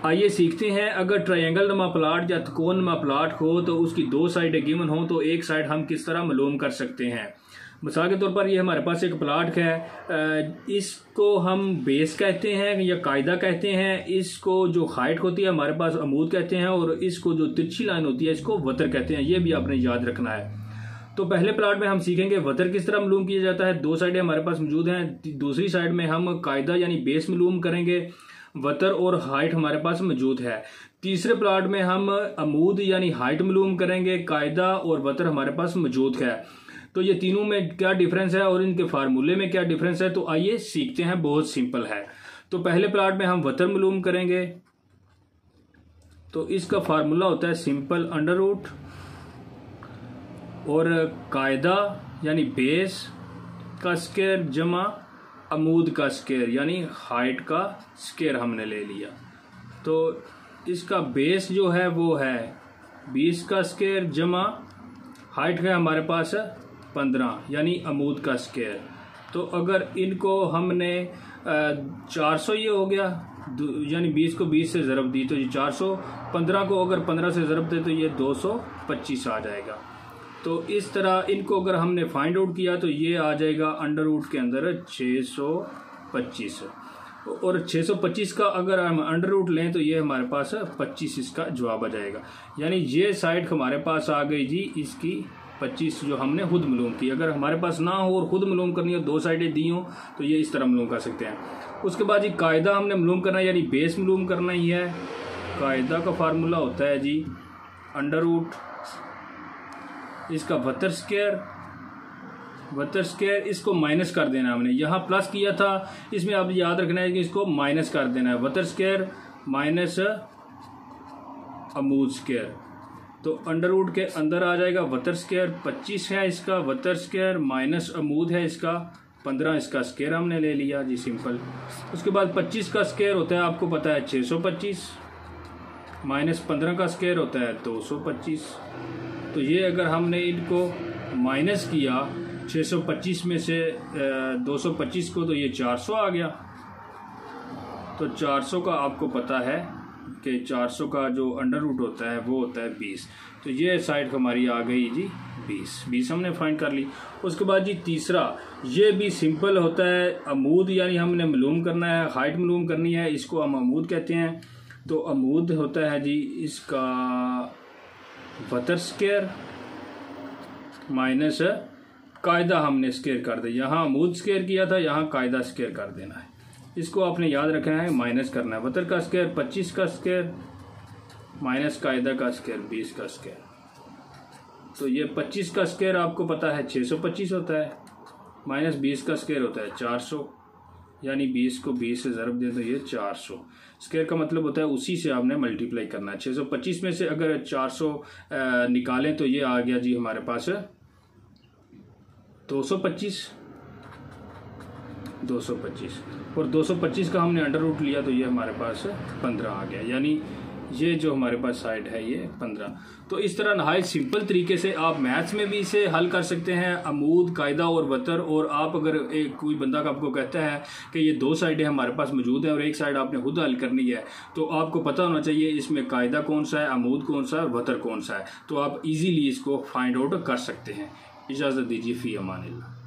आइए सीखते हैं, अगर ट्रायंगल नुमा प्लाट या त्रिकोण नुमा प्लाट हो तो उसकी दो साइडें गिवन हो तो एक साइड हम किस तरह मालूम कर सकते हैं। मिसाल के तौर पर ये हमारे पास एक प्लाट है, इसको हम बेस कहते हैं या कायदा कहते हैं, इसको जो हाइट होती है हमारे पास अमूद कहते हैं, और इसको जो तिरछी लाइन होती है इसको वतर कहते हैं। ये भी आपने याद रखना है। तो पहले प्लाट में हम सीखेंगे वतर किस तरह मालूम किया जाता है। दो साइडें हमारे पास मौजूद हैं, दूसरी साइड में हम कायदा यानी बेस मालूम करेंगे, वतर और हाइट हमारे पास मौजूद है। तीसरे प्लाट में हम अमूद यानी हाइट मालूम करेंगे, कायदा और वतर हमारे पास मौजूद है। तो ये तीनों में क्या डिफरेंस है और इनके फार्मूले में क्या डिफरेंस है, तो आइए सीखते हैं। बहुत सिंपल है। तो पहले प्लाट में हम वतर मालूम करेंगे, तो इसका फार्मूला होता है सिंपल अंडर रूट, और कायदा यानी बेस का स्क्वायर जमा अमूद का स्क्वायर यानी हाइट का स्क्वायर हमने ले लिया। तो इसका बेस जो है वो है 20 का स्क्वायर जमा हाइट है हमारे पास 15 यानी अमूद का स्क्वायर। तो अगर इनको हमने 400 ये हो गया, यानी 20 को 20 से ज़रब दी तो ये 400, 15 को अगर 15 से ज़रब दे तो ये 225 आ जाएगा। तो इस तरह इनको अगर हमने फाइंड आउट किया तो ये आ जाएगा अंडर रूट के अंदर 625, और 625 का अगर हम अंडर रूट लें तो ये हमारे पास 25 इसका जवाब आ जाएगा। यानी ये साइड हमारे पास आ गई जी, इसकी 25 जो हमने खुद मालूम की। अगर हमारे पास ना हो और खुद मालूम करनी हो, दो साइडें दी हो, तो ये इस तरह मालूम कर सकते हैं। उसके बाद जी कायदा हमने मालूम करना है यानी बेस मालूम करना ही है। कायदा का फार्मूला होता है जी अंडर रूट इसका वतर स्क्वायर, इसको माइनस कर देना हमने, यहाँ प्लस किया था, इसमें आप याद रखना है कि इसको माइनस कर देना है। वतर स्क्वायर माइनस अमूद स्क्वायर, तो अंडर रूट के अंदर आ जाएगा वतर स्क्वायर 25 है इसका वतर स्क्वायर, माइनस अमूद है इसका 15, इसका स्क्वायर हमने ले लिया जी, सिंपल। उसके बाद 25 का स्क्वायर होता है आपको पता है 625, माइनस 15 का स्क्वायर होता है 225। तो ये अगर हमने इनको माइनस किया 625 में से 225 को, तो ये 400 आ गया। तो 400 का आपको पता है कि 400 का जो अंडर रूट होता है वो होता है 20। तो ये साइड हमारी आ गई जी 20 हमने फाइंड कर ली। उसके बाद जी तीसरा, ये भी सिंपल होता है, अमूद यानी हमने मालूम करना है, हाइट मालूम करनी है, इसको हम अमूद कहते हैं। तो अमूद होता है जी इसका वतर स्क्वायर माइनस कायदा हमने स्क्वायर कर दिया, यहाँ अमूद स्क्वायर किया था, यहाँ कायदा स्क्वायर कर देना है। इसको आपने याद रखना है, माइनस करना है। वतर का स्क्वायर 25 का स्क्वायर माइनस कायदा का स्क्वायर 20 का स्क्वायर। तो ये 25 का स्क्वायर आपको पता है 625 होता है, माइनस 20 का स्क्वायर होता है 400, यानी 20 को 20 से ज़रब दें तो ये 400। स्क्वायर का मतलब होता है उसी से आपने मल्टीप्लाई करना है। 625 में से अगर 400 निकालें तो ये आ गया जी हमारे पास 225, और 225 का हमने अंडर रूट लिया तो ये हमारे पास 15 आ गया। यानी ये जो हमारे पास साइड है ये 15। तो इस तरह नहायत सिंपल तरीके से आप मैथ्स में भी इसे हल कर सकते हैं, अमूद, कायदा और वतर। और आप अगर एक कोई बंदा आपको कहता है कि ये दो साइडें हमारे पास मौजूद हैं और एक साइड आपने खुद हल करनी है, तो आपको पता होना चाहिए इसमें कायदा कौन सा है, अमूद कौन सा है, वतर कौन सा है। तो आप इजीली इसको फाइंड आउट कर सकते हैं। इजाज़त दीजिए, फ़ी अमानिल्लाह।